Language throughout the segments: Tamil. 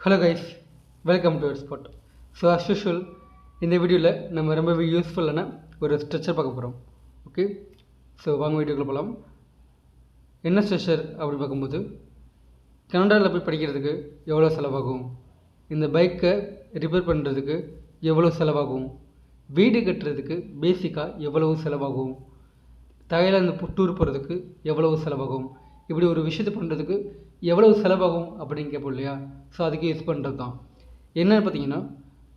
Hello guys, welcome to spot. So as usual இந்த வீடியோவில் நம்ம ரொம்பவே யூஸ்ஃபுல்லான ஒரு ஸ்ட்ரெச்சர் பார்க்க போகிறோம். ஓகே, ஸோ வாங்க வீடியோக்குள்ளே போகலாம். என்ன ஸ்ட்ரெச்சர் அப்படின்னு பார்க்கும்போது, கனடாவில் போய் படிக்கிறதுக்கு எவ்வளோ செலவாகும், இந்த பைக்கை ரிப்பேர் பண்ணுறதுக்கு எவ்வளோ செலவாகும், வீடு கட்டுறதுக்கு பேசிக்காக எவ்வளவு செலவாகும், தாய்லாந்து டூர் போகிறதுக்கு எவ்வளவு செலவாகும், இப்படி ஒரு விஷயத்தை பண்ணுறதுக்கு எவ்வளவு செலவாகும் அப்படின்னு கேட்போம் இல்லையா. ஸோ அதுக்கு யூஸ் பண்ணுறது தான் என்னென்னு பார்த்தீங்கன்னா,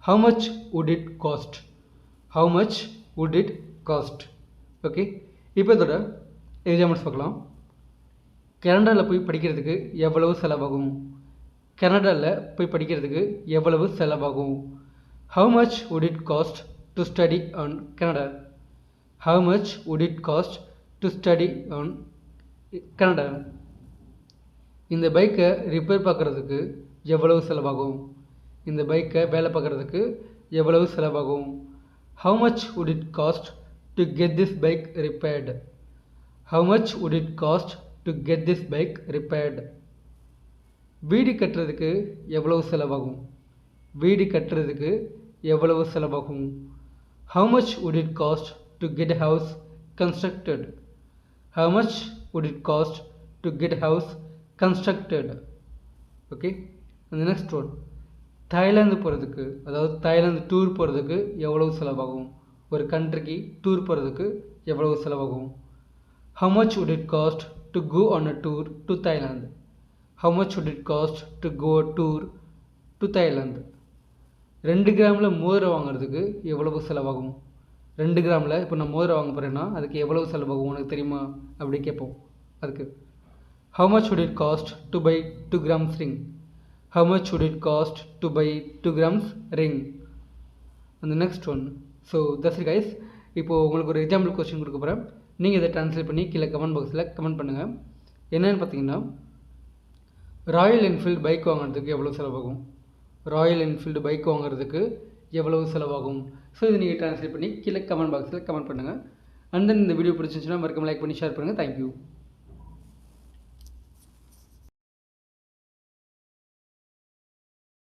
how much would it cost, how much would it cost. Okay, இப்போ இதோட எக்ஸாம்பிள்ஸ் பார்க்கலாம். கனடாவில் போய் படிக்கிறதுக்கு எவ்வளவு செலவாகும், கனடாவில் போய் படிக்கிறதுக்கு எவ்வளவு செலவாகும். How much would it cost to study on Canada, how much would it cost to study on Canada. இந்த பைக்கை ரிப்பேர் பார்க்குறதுக்கு எவ்வளவு செலவாகும், இந்த பைக்கை வேலை பார்க்குறதுக்கு எவ்வளவு செலவாகும். How much would it cost to get this bike repaired, how much would it cost to get this bike repaired. வீடு கட்டுறதுக்கு எவ்வளவு செலவாகும், வீடு கட்டுறதுக்கு எவ்வளவு செலவாகும். How much would it cost to get house constructed, how much would it cost to get house constructed. Okay, அந்த நெக்ஸ்ட் ஒன், தாய்லாந்து போகிறதுக்கு, அதாவது தாய்லாந்து டூர் போகிறதுக்கு எவ்வளவு செலவாகும், ஒரு கண்ட்ரிக்கு டூர் போகிறதுக்கு எவ்வளவு செலவாகும். How much would it cost to go on a tour to Thailand, how much would it cost to go a tour to Thailand. 2 கிராமில் மோதிரம் வாங்குறதுக்கு எவ்வளவு செலவாகும், 2 கிராமில் இப்போ நான் மோதிரம் வாங்க போகிறேன்னா அதுக்கு எவ்வளவு செலவாகும் உனக்கு தெரியுமா அப்படி கேட்போம். அதுக்கு how much would it cost to buy 2 grams ring, how much would it cost to buy 2 grams ring. and the next one, so that's it guys. இப்போ உங்களுக்கு ஒரு எக்ஸாம்பிள் கொஸ்டின் கொடுக்க போகிறேன், நீங்கள் இதை ட்ரான்ஸ்லேட் பண்ணி கீழே கமெண்ட் பாக்ஸில் கமெண்ட் பண்ணுங்கள். என்னென்னு பார்த்தீங்கன்னா, ராயல் என்ஃபீல்டு பைக் வாங்குறதுக்கு எவ்வளோ செலவாகும், ராயல் என்ஃபீல்டு பைக் வாங்குறதுக்கு எவ்வளவு செலவாகும். ஸோ இதை நீங்கள் ட்ரான்ஸ்லேட் பண்ணி கீழே கமெண்ட் பாக்ஸில் கமெண்ட் பண்ணுங்கள். அண்ட் தென் இந்த வீடியோ பிடிச்சிருந்துச்சுன்னா மறக்காம லைக் பண்ணி ஷேர் பண்ணுங்கள். தேங்க்யூ.